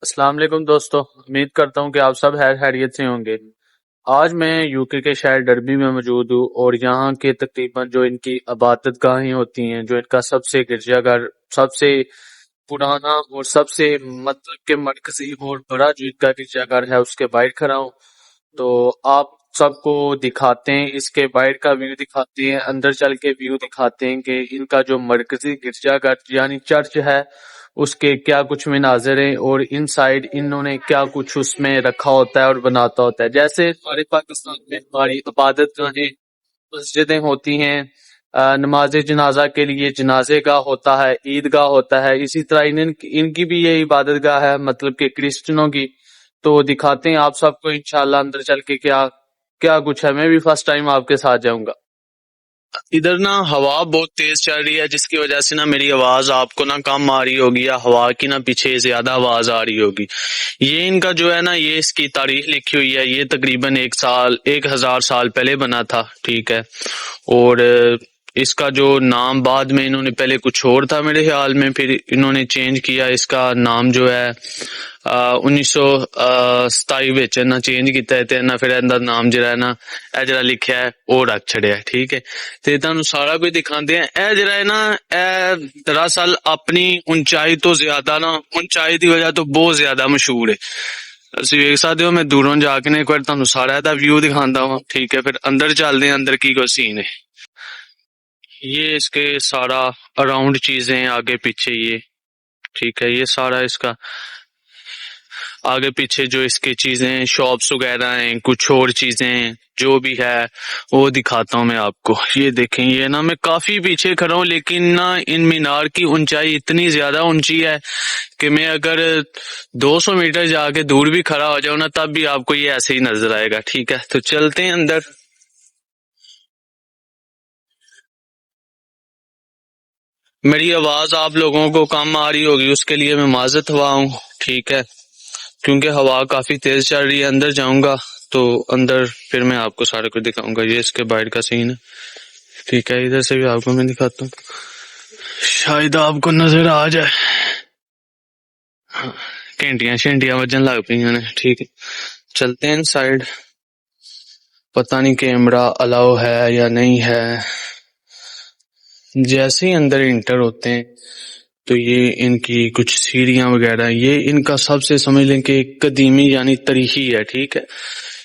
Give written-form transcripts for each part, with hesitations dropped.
السلام علیکم دوستو، امید کرتا ہوں کہ آپ سب خیریت سے ہوں گے۔ آج میں یوکے کے شہر ڈربی میں موجود ہوں اور یہاں کے تقریباً جو ان کی عبادت گاہیں ہوتی ہیں، جو ان کا سب سے گرجا گھر، سب سے پرانا اور سب سے مطلب کہ مرکزی اور بڑا جو ان کا گرجا گھر ہے، اس کے باہر کھڑا ہوں۔ تو آپ سب کو دکھاتے ہیں، اس کے باہر کا ویو دکھاتے ہیں، اندر چل کے ویو دکھاتے ہیں کہ ان کا جو مرکزی گرجا گھر یعنی چرچ ہے اس کے کیا کچھ مناظر ہیں، اور ان سائڈ انہوں نے کیا کچھ اس میں رکھا ہوتا ہے اور بناتا ہوتا ہے۔ جیسے ہمارے پاکستان میں ہماری عبادت گاہیں، مسجدیں ہوتی ہیں، نماز جنازہ کے لیے جنازے گاہ ہوتا ہے، عید گاہ ہوتا ہے، اسی طرح ان کی بھی یہ عبادت گاہ ہے، مطلب کہ کرسچنوں کی۔ تو دکھاتے ہیں آپ سب کو انشاءاللہ اندر چل کے کیا کیا کچھ ہے۔ میں بھی فرسٹ ٹائم آپ کے ساتھ جاؤں گا۔ ادھر نا ہوا بہت تیز چل رہی ہے، جس کی وجہ سے نا میری آواز آپ کو نا کم آ رہی ہوگی، یا ہوا کی نا پیچھے زیادہ آواز آ رہی ہوگی۔ یہ ان کا جو ہے نا، یہ اس کی تاریخ لکھی ہوئی ہے، یہ تقریباً 1000 سال پہلے بنا تھا، ٹھیک ہے۔ اور اس کا جو نام بعد میں انہوں نے، پہلے کچھ اور تھا میرے خیال میں، پھر انہوں نے چینج کیا، اس کا نام جو ہے 1927 نہ چینج کیتا ہے نہ، پھر اندر نام جڑا ہے نا اے جڑا لکھیا ہے وہ رکھ چھڑیا ہے، ٹھیک ہے۔ تے تانوں سارا کوئی دکھاندے ہیں۔ اے جڑا ہے نا، اے دراصل اپنی اونچائی تو زیادہ نا، اونچائی دی وجہ تو بہت زیادہ مشہور ہے۔ اسی ویکھ سکدے ہو، میں دوروں جا کے ایک بار تانوں سارا دا ویو دکھاندا ہوں، ٹھیک ہے۔ پھر اندر چلدے ہیں، اندر کی کوئی سین ہے۔ یہ اس کے سارا اراؤنڈ چیزیں آگے پیچھے، یہ ٹھیک ہے، یہ سارا اس کا آگے پیچھے جو اس کی چیزیں، شاپس وغیرہ ہیں، کچھ اور چیزیں جو بھی ہے وہ دکھاتا ہوں میں آپ کو۔ یہ دیکھیں، یہ نا میں کافی پیچھے کھڑا ہوں، لیکن نا ان مینار کی اونچائی اتنی زیادہ اونچی ہے کہ میں اگر 200 میٹر جا کے دور بھی کھڑا ہو جاؤں نا، تب بھی آپ کو یہ ایسے ہی نظر آئے گا، ٹھیک ہے۔ تو چلتے ہیں اندر۔ میری آواز آپ لوگوں کو کم آ رہی ہوگی، اس کے لیے میں معذرت ہوا ہوں، ٹھیک ہے، کیونکہ ہوا کافی تیز چل رہی ہے۔ اندر جاؤں گا تو اندر پھر میں آپ کو سارا کچھ دکھاؤں گا۔ یہ اس کے باہر کا سین ہے، ٹھیک ہے۔ ادھر سے بھی آپ کو میں دکھاتا ہوں، شاید آپ کو نظر آ جائے۔ گھنٹیاں شنٹیاں وجن لگ پئی نے، ٹھیک ہے۔ چلتے ہیں سائڈ، پتہ نہیں کیمرہ الاؤ ہے یا نہیں ہے۔ جیسے ہی اندر انٹر ہوتے ہیں تو یہ ان کی کچھ سیڑھیاں وغیرہ، یہ ان کا سب سے سمجھ لیں کہ قدیمی یعنی تاریخی ہے، ٹھیک ہے۔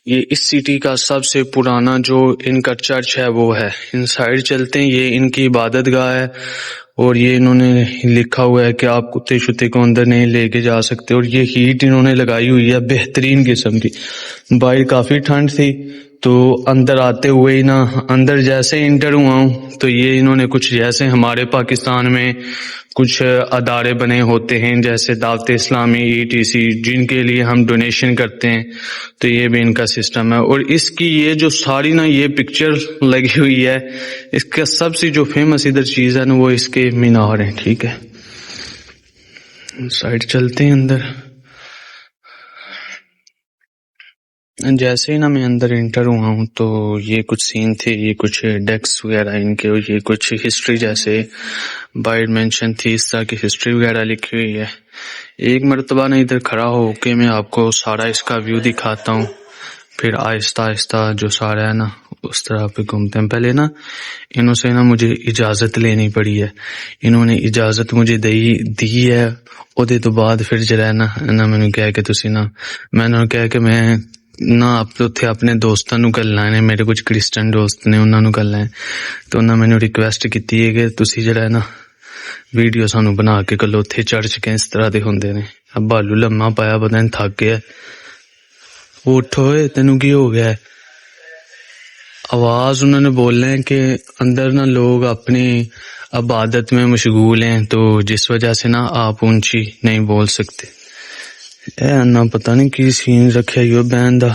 یہ اس سٹی کا سب سے پرانا جو ان کا چرچ ہے وہ ہے۔ ان سائڈ چلتے ہیں، یہ ان کی عبادت گاہ ہے، اور یہ انہوں نے لکھا ہوا ہے کہ آپ کتے شتے کو اندر نہیں لے کے جا سکتے، اور یہ ہیٹ انہوں نے لگائی ہوئی ہے بہترین قسم کی۔ باہر کافی ٹھنڈ تھی، تو اندر آتے ہوئے ہی نا، اندر جیسے انٹر ہوا ہوں تو یہ انہوں نے کچھ جیسے ہمارے پاکستان میں کچھ ادارے بنے ہوتے ہیں، جیسے دعوت اسلامی، ETC، جن کے لیے ہم ڈونیشن کرتے ہیں، تو یہ بھی ان کا سسٹم ہے۔ اور اس کی یہ جو ساری نا یہ پکچر لگی ہوئی ہے، اس کا سب سے جو فیمس ادھر چیز ہے نا، وہ اس کے مینار ہیں، ٹھیک ہے۔ سائڈ چلتے ہیں اندر۔ جیسے ہی نا میں اندر انٹر ہوا ہوں تو یہ کچھ سین تھے، یہ کچھ ڈیکس وغیرہ ان کے، یہ کچھ ہسٹری جیسے باہر مینشن تھی، اس طرح کی ہسٹری وغیرہ لکھی ہوئی ہے۔ ایک مرتبہ نا ادھر کھڑا ہو کے میں آپ کو سارا اس کا ویو دکھاتا ہوں، پھر آہستہ آہستہ جو سارا ہے نا اس طرح پہ گھومتے ہیں۔ پہلے نا انہوں سے نا مجھے اجازت لینی پڑی ہے، انہوں نے اجازت مجھے دی ہے، اودے تو بعد پھر جڑا ہے نا میں نے کہا کہ تسی نا، میں نے کہا کہ میں نہ اپنے دوستاں نو گلاں نے، میرے کچھ کرسچن دوست نے، انہاں نو گلاں، تو انہاں مینوں ریکویسٹ کیتی ہے کہ تسی جڑا ہے نا ویڈیو سانو بنا کے کلو، اتھے چرچ کے اس طرح دے ہوندے نے۔ اب بالو لمما پایا، پتہ نہیں تھک گیا، اٹھ ہوئے تینوں کی ہو گیا ہے۔ آواز انہوں نے بولنا ہے کہ اندر نا لوگ اپنی عبادت میں مشغول ہیں، تو جس وجہ سے نا آپ اونچی نہیں بول سکتے۔ اے انا پتہ نہیں کی سین رکھیا یو بین دا،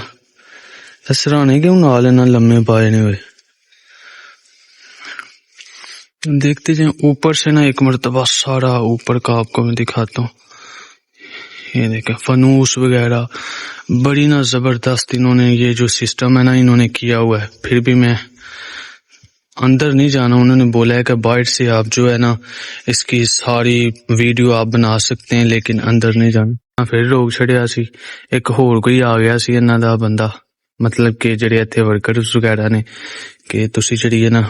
سرانے کیوں نال نہ لمے پائے نے ہوئے۔ دیکھتے جائیں اوپر سے نا ایک مرتبہ سارا اوپر کا آپ کو میں دکھاتا ہوں۔ یہ دیکھیں فانوس وغیرہ، بڑی نا زبردست انہوں نے یہ جو سسٹم ہے نا انہوں نے کیا ہوا ہے۔ پھر بھی میں اندر نہیں جانا. انہوں نے بولا ہے کہ باہر سے آپ جو ہے نا اس کی ساری ویڈیو آپ بنا سکتے ہیں لیکن اندر نہیں جانا. پھر روک چھڑیا سی. ایک ہور کوئی آ گیا سی انہاں دا بندہ, مطلب کہ جڑے ایتھے ورکرز وغیرہ نے, کہ تسی جڑی ہے نا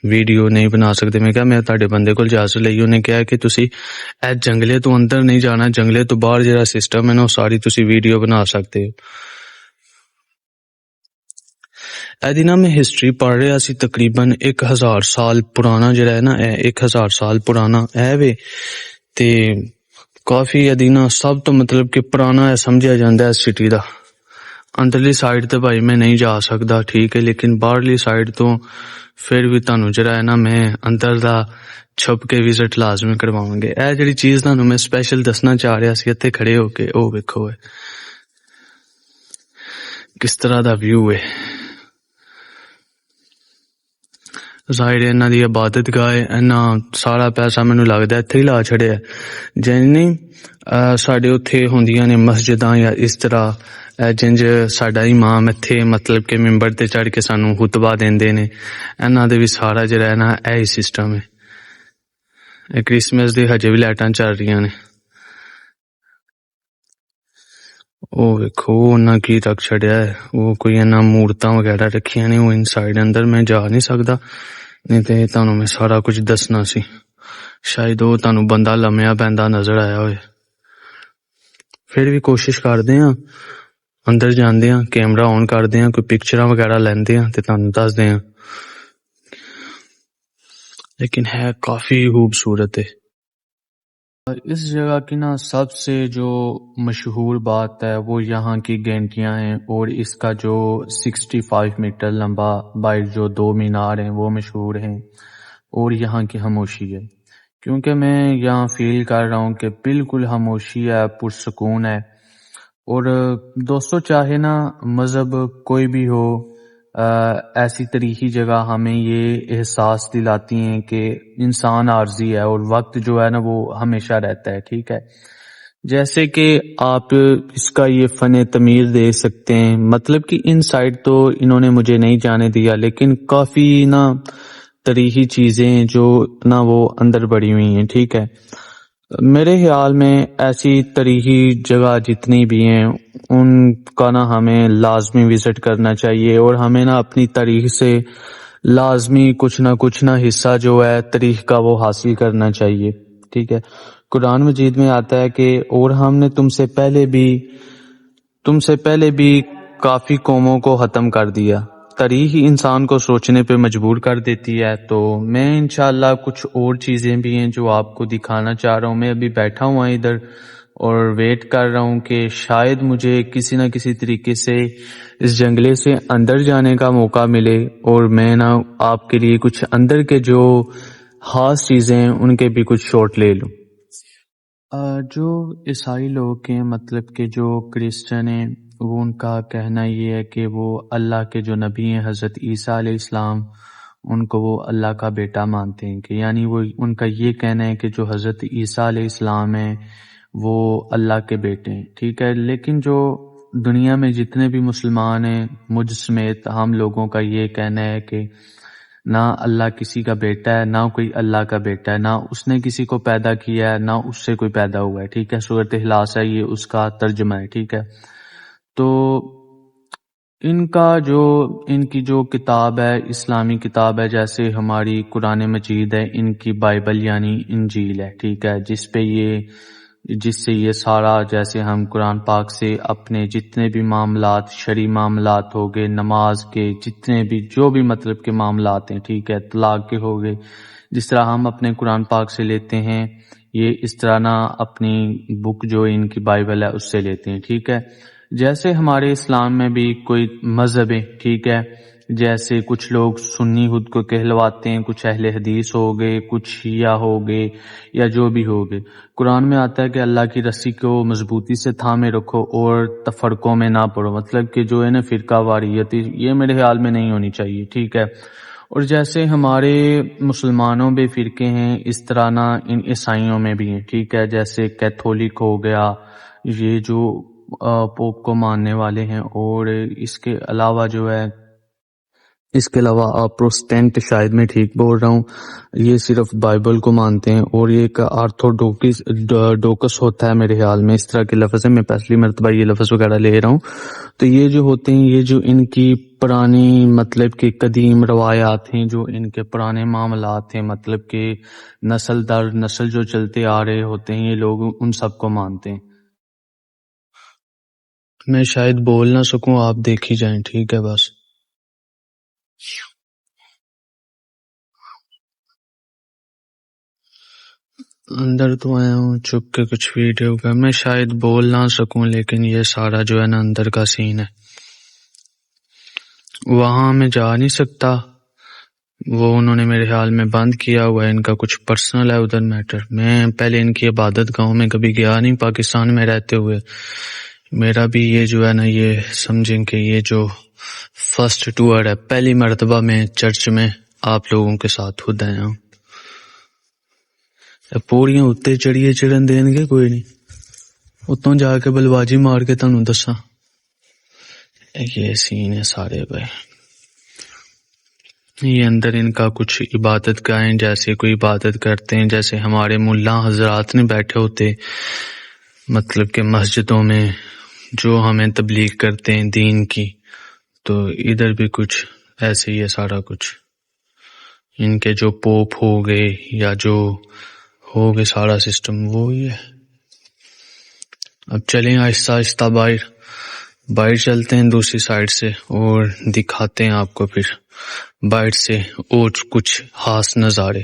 ویڈیو نہیں بنا سکتے. میں کہا میں تہاڈے بندے کول اجازت لئی. انہیں کہا کہ تسی اے جنگلے تو اندر نہیں جانا, جنگلے تو باہر جڑا سسٹم ہے نا وہ ساری تسی ویڈیو بنا سکتے ہو. ایدی نا میں ہسٹری پڑھ رہا سی, تقریباً 1000 سال پرانا جڑا ہے نا, 1000 سال پرانا ہے وے. تے کافی ایدی نا سب تو مطلب کہ پرانا ہے سمجھا جاندہ ہے سٹی دا. اندرلی سائڈ تے بھائی میں نہیں جا سکدا ٹھیک ہے, لیکن باہرلی سائڈ تو پھر بھی تانوں جڑا ہے نا میں اندر دا چھپ کے وزٹ لازمی کرواؤں گے. اے جڑی چیز تانوں میں سپیشل دسنا چاہ رہا سی اتھے کھڑے ہو کے, او ویکھو کس طرح دا ویو ہے. ظاہر ہے انہاں دی عبادت گاہ ہے, انہاں سارا پیسہ مینوں لگدا اتھے ہی لا چھڑیا ہے. جنی ساڈے اتھے ہوندیاں نے مسجداں یا اس طرح جنج ساڈا امام اتھے مطلب کہ ممبر تے چڑھ کے سانوں خطبہ دیندے نے, انہاں دے بھی سارا جڑا ہے نا اے ہی سسٹم ہے. کرسمس دی ہجے بھی لائٹاں چل رہیاں نے. او ویکھو انہاں کی رکھ چھڑیا ہے, وہ کوئی انہاں مورتاں وغیرہ رکھیاں نے, وہ انسائڈ اندر میں جا نہیں سکدا, نہیں تے تانوں میں سارا کچھ دسنا سی. شاید وہ تانوں بندہ لمیا پیندا نظر آیا ہوئے. پھر بھی کوشش کردے ہاں اندر جاندے ہاں, کیمرہ آن کردے ہاں, کوئی پکچراں وغیرہ لیندے ہاں تے تانوں دس دے ہاں. لیکن ہے کافی خوبصورت ہے. اس جگہ کی نا سب سے جو مشہور بات ہے وہ یہاں کی گھنٹیاں ہیں, اور اس کا جو 65 میٹر لمبا باہر جو 2 مینار ہیں وہ مشہور ہیں, اور یہاں کی خاموشی ہے. کیونکہ میں یہاں فیل کر رہا ہوں کہ بالکل خاموشی ہے, پرسکون ہے. اور دوستو چاہے نا مذہب کوئی بھی ہو, ایسی تاریخی جگہ ہمیں یہ احساس دلاتی ہیں کہ انسان عارضی ہے اور وقت جو ہے نا وہ ہمیشہ رہتا ہے. ٹھیک ہے, جیسے کہ آپ اس کا یہ فن تعمیر دے سکتے ہیں, مطلب کہ ان سائڈ تو انہوں نے مجھے نہیں جانے دیا, لیکن کافی نا تاریخی چیزیں جو نا وہ اندر بڑی ہوئی ہیں. ٹھیک ہے, میرے خیال میں ایسی تاریخی جگہ جتنی بھی ہیں ان کا نا ہمیں لازمی وزٹ کرنا چاہیے, اور ہمیں نا اپنی تاریخ سے لازمی کچھ نہ حصہ جو ہے تاریخ کا وہ حاصل کرنا چاہیے. ٹھیک ہے, قرآن مجید میں آتا ہے کہ اور ہم نے تم سے پہلے بھی کافی قوموں کو ختم کر دیا. تاریخ انسان کو سوچنے پہ مجبور کر دیتی ہے. تو میں انشاءاللہ کچھ اور چیزیں بھی ہیں جو آپ کو دکھانا چاہ رہا ہوں. میں ابھی بیٹھا ہوں ادھر اور ویٹ کر رہا ہوں کہ شاید مجھے کسی نہ کسی طریقے سے اس جنگلے سے اندر جانے کا موقع ملے, اور میں نا آپ کے لیے کچھ اندر کے جو خاص چیزیں ہیں ان کے بھی کچھ شاٹ لے لوں. جو عیسائی لوگ ہیں, مطلب کہ جو کرسچن ہیں, وہ ان کا کہنا یہ ہے کہ وہ اللہ کے جو نبی ہیں حضرت عیسیٰ علیہ السلام, ان کو وہ اللہ کا بیٹا مانتے ہیں. کہ یعنی وہ ان کا یہ کہنا ہے کہ جو حضرت عیسیٰ علیہ السلام ہیں وہ اللہ کے بیٹے ہیں. ٹھیک ہے, لیکن جو دنیا میں جتنے بھی مسلمان ہیں مجھ سمیت ہم لوگوں کا یہ کہنا ہے کہ نہ اللہ کسی کا بیٹا ہے, نہ کوئی اللہ کا بیٹا ہے, نہ اس نے کسی کو پیدا کیا ہے, نہ اس سے کوئی پیدا ہوا ہے. ٹھیک ہے, سورۃ اخلاص ہے یہ اس کا ترجمہ ہے. ٹھیک ہے, تو ان کی جو کتاب ہے, اسلامی کتاب ہے, جیسے ہماری قرآن مجید ہے, ان کی بائبل یعنی انجیل ہے. ٹھیک ہے, جس سے یہ سارا, جیسے ہم قرآن پاک سے اپنے جتنے بھی معاملات, شرعی معاملات ہو گئے, نماز کے جتنے بھی جو بھی مطلب کے معاملات ہیں, ٹھیک ہے, طلاق کے ہو گئے, جس طرح ہم اپنے قرآن پاک سے لیتے ہیں, یہ اس طرح نہ اپنی بک جو ان کی بائبل ہے اس سے لیتے ہیں. ٹھیک ہے, جیسے ہمارے اسلام میں بھی کوئی مذہب ہے, ٹھیک ہے, جیسے کچھ لوگ سنی خود کو کہلواتے ہیں, کچھ اہل حدیث ہو گئے, کچھ شیعہ ہو گئے, یا جو بھی ہو گئے. قرآن میں آتا ہے کہ اللہ کی رسی کو مضبوطی سے تھامے رکھو اور تفرقوں میں نہ پڑو, مطلب کہ جو ہے نا فرقہ واریت, یہ میرے خیال میں نہیں ہونی چاہیے. ٹھیک ہے, اور جیسے ہمارے مسلمانوں میں فرقے ہیں اس طرح نہ ان عیسائیوں میں بھی ہیں. ٹھیک ہے, جیسے کیتھولک ہو گیا, یہ جو پوپ کو ماننے والے ہیں, اور اس کے علاوہ جو ہے اس کے علاوہ آپ پروٹسٹینٹ، شاید میں ٹھیک بول رہا ہوں، یہ صرف بائبل کو مانتے ہیں، اور یہ ایک ڈوکس ہوتا ہے میرے خیال میں، اس طرح کے لفظ ہے، میں پہلی مرتبہ یہ لفظ وغیرہ لے رہا ہوں۔ تو یہ جو ہوتے ہیں، یہ جو ان کی پرانی مطلب کہ قدیم روایات ہیں، جو ان کے پرانے معاملات ہیں، مطلب کہ نسل در نسل جو چلتے آ رہے ہوتے ہیں، یہ لوگ ان سب کو مانتے ہیں۔ میں شاید بول نہ سکوں، آپ دیکھی جائیں، ٹھیک ہے بس۔ اندر تو آیا ہوں چپ کے کچھ ویڈیو کا، میں شاید بول نہ سکوں، لیکن یہ سارا جو ہے نا اندر کا سین ہے، وہاں میں جا نہیں سکتا، وہ انہوں نے میرے خیال میں بند کیا ہوا ہے، ان کا کچھ پرسنل ہے ادھر میٹر۔ میں پہلے ان کی عبادت گاہوں میں کبھی گیا نہیں پاکستان میں رہتے ہوئے، میرا بھی یہ جو ہے نا، یہ سمجھیں کہ یہ جو فرسٹ ٹور ہے، پہلی مرتبہ میں چرچ میں آپ لوگوں کے ساتھ خود آیا ہوں۔ پوڑیاں اتنے چڑھیے چڑھن دین گے کوئی نہیں، اتوں جا کے بلواجی مار کے تانوں دساں۔ یہ سین ہے سارے بھائی، یہ اندر ان کا کچھ عبادت گاہیں، جیسے کوئی عبادت کرتے ہیں، جیسے ہمارے ملا حضرات نے بیٹھے ہوتے مطلب کہ مسجدوں میں، جو ہمیں تبلیغ کرتے ہیں دین کی، تو ادھر بھی کچھ ایسے ہی ہے سارا کچھ، ان کے جو پوپ ہو گئے یا جو ہو گئے سارا سسٹم وہی ہے۔ اب چلیں آہستہ آہستہ باہر چلتے ہیں دوسری سائڈ سے، اور دکھاتے ہیں آپ کو پھر باہر سے اور کچھ خاص نظارے۔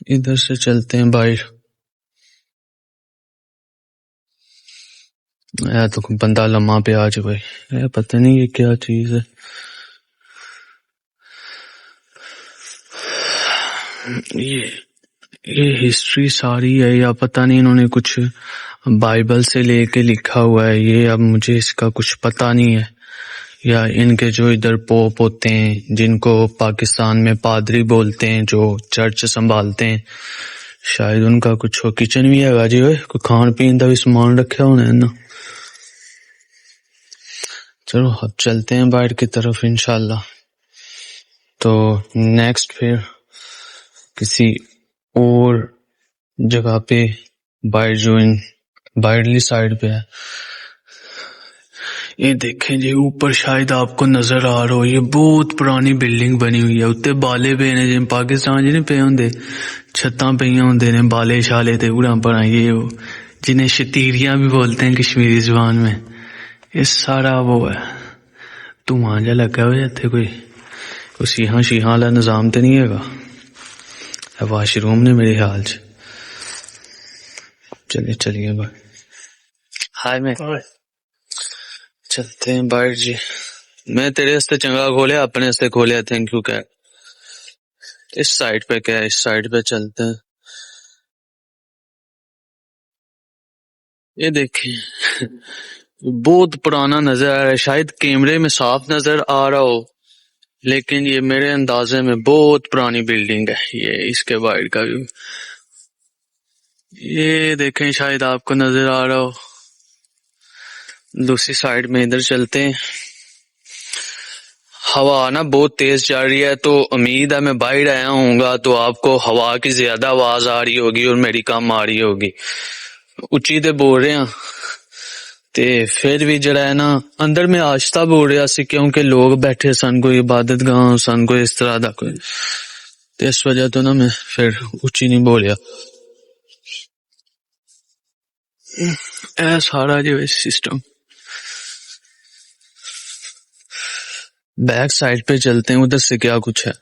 ادھر سے چلتے ہیں باہر، تو بندہ لمحہ پہ آ جائے، پتہ نہیں یہ کیا چیز ہے۔ یہ ہسٹری ساری ہے، یا پتہ نہیں انہوں نے کچھ بائبل سے لے کے لکھا ہوا ہے، یہ اب مجھے اس کا کچھ پتہ نہیں ہے، یا ان کے جو ادھر پوپ ہوتے ہیں، جن کو پاکستان میں پادری بولتے ہیں، جو چرچ سنبھالتے ہیں، شاید ان کا کچھ کچن بھی ہے گا جی، کوئی کھان پین کا بھی سامان رکھا ہونا ہے نا۔ چلو اب چلتے ہیں باہر کی طرف انشاءاللہ، تو نیکسٹ پھر کسی اور جگہ پہ باہر جو باہرلی سائڈ پہ ہے۔ یہ دیکھیں جی اوپر شاید آپ کو نظر آ رہا ہو، یہ بہت پرانی بلڈنگ بنی ہوئی ہے، اتنے بالے پے نے، جی پاکستان جی نہیں پے ہوندے، چھتاں پہ ہوندے نے بالے شالے تے اڑاں پڑاں، یہ وہ جنہیں شتیریاں بھی بولتے ہیں کشمیری زبان میں، یہ سارا وہ ہے دھواں جا لگا ہوا ہے۔ اتنے کوئی سیاں شیاں والا نظام تو نہیں ہے گا، واش روم نے میرے خیال چ۔ چلیے بھائی، ہائے میں چلتے ہیں باہر جی۔ میں تیرے واسطے چنگا کھولیا، اپنے واسطے کھولیا، تھینک یو۔ کیا اس سائڈ پہ کیا ہے، اس سائڈ پہ چلتے ہیں۔ یہ دیکھیں بہت پرانا نظر آ رہا ہے، شاید کیمرے میں صاف نظر آ رہا ہو، لیکن یہ میرے اندازے میں بہت پرانی بلڈنگ ہے۔ یہ اس کے باہر کا بھی یہ دیکھیں، شاید آپ کو نظر آ رہا ہو۔ دوسری سائڈ میں ادھر چلتے ہیں۔ ہوا نا بہت تیز چل رہی ہے، تو امید ہے میں باہر آیا ہوں گا تو آپ کو ہوا کی زیادہ آواز آ رہی ہوگی اور میری کم آ رہی ہوگی۔ اچھی تے بول رہے ہیں تے پھر بھی جڑا ہے نا اندر میں آہستہ بول رہا سی، کیونکہ لوگ بیٹھے سن، کوئی عبادت گاہ سن، کوئی اس طرح دا کوئی، تے اس وجہ تو نا میں پھر اچھی نہیں بولیا۔ اے سارا جو سسٹم بیک سائڈ پہ چلتے ہیں، ادھر سے کیا کچھ ہے۔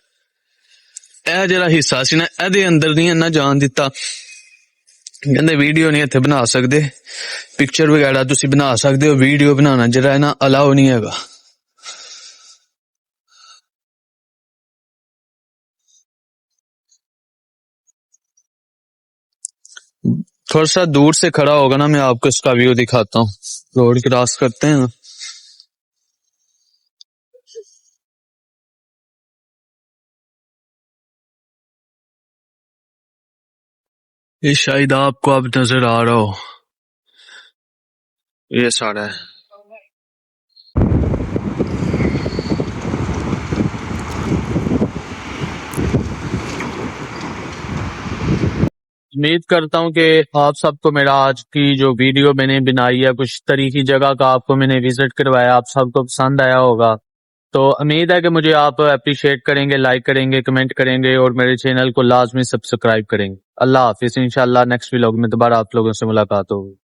اے جڑا حصہ سی نا، اے دے اندر نہیں ہے جان دیتا، کہندے ویڈیو نہیں اتنے بنا سکتے، پکچر وغیرہ تسی بنا سکتے ہو، ویڈیو بنانا جڑا ہے نا الاؤ نہیں ہے گا۔ تھوڑا سا دور سے کھڑا ہوگا نا، میں آپ کو اس کا ویو دکھاتا ہوں۔ روڈ کراس کرتے ہیں نا، یہ شاید آپ کو اب نظر آ رہا ہو، یہ سارا ہے۔ امید کرتا ہوں کہ آپ سب کو میرا آج کی جو ویڈیو میں نے بنائی ہے، کچھ تاریخی جگہ کا آپ کو میں نے وزٹ کروایا، آپ سب کو پسند آیا ہوگا. تو امید ہے کہ مجھے آپ اپریشیٹ کریں گے، لائک کریں گے، کمنٹ کریں گے اور میرے چینل کو لازمی سبسکرائب کریں گے. اللہ حافظ. انشاءاللہ نیکسٹ ولاگ میں دوبارہ آپ لوگوں سے ملاقات ہوگی.